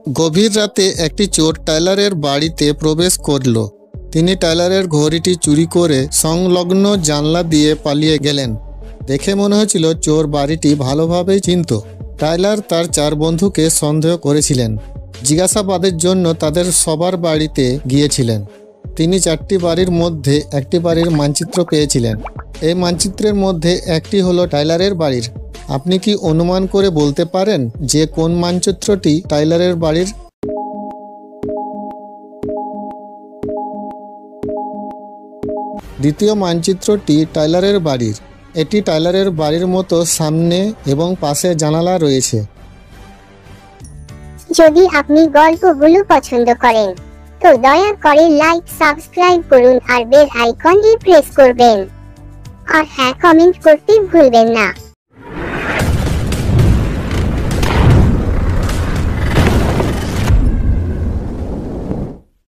গভীর রাতে একটি চোর টাইলারের বাড়িতে প্রবেশ করল। তিনি টাইলারের ঘড়িটি চুরি করে সংলগ্ন জানলা দিয়ে পালিয়ে গেলেন। দেখে মনে হচ্ছিল চোর বাড়িটি ভালোভাবেই চিনত। টাইলার তার 4 বন্ধুকে সন্দেহ করেছিলেন। জিজ্ঞাসাবাদের জন্য তাদের সবার বাড়িতে গিয়েছিলেন। তিনি 4টি বাড়ির মধ্যে একটি বাড়ির মানচিত্র পেয়েছিলেন। এই মানচিত্রের মধ্যে একটি হলো টাইলারের বাড়ির। আপনি কি অনুমান করে বলতে পারেন যে কোন মানচিত্রটি টাইলারের বাড়ির? দ্বিতীয় মানচিত্রটি টাইলারের বাড়ির। এটি টাইলারের বাড়ির মতো সামনে এবং পাশে জানালা রয়েছে। যদি আপনি গল্পগুলো পছন্দ করেন তো দয়া করে লাইক, সাবস্ক্রাইব করুন আর বেল আইকনটি প্রেস করবেন। আর হ্যাঁ, কমেন্ট করতে ভুলবেন না।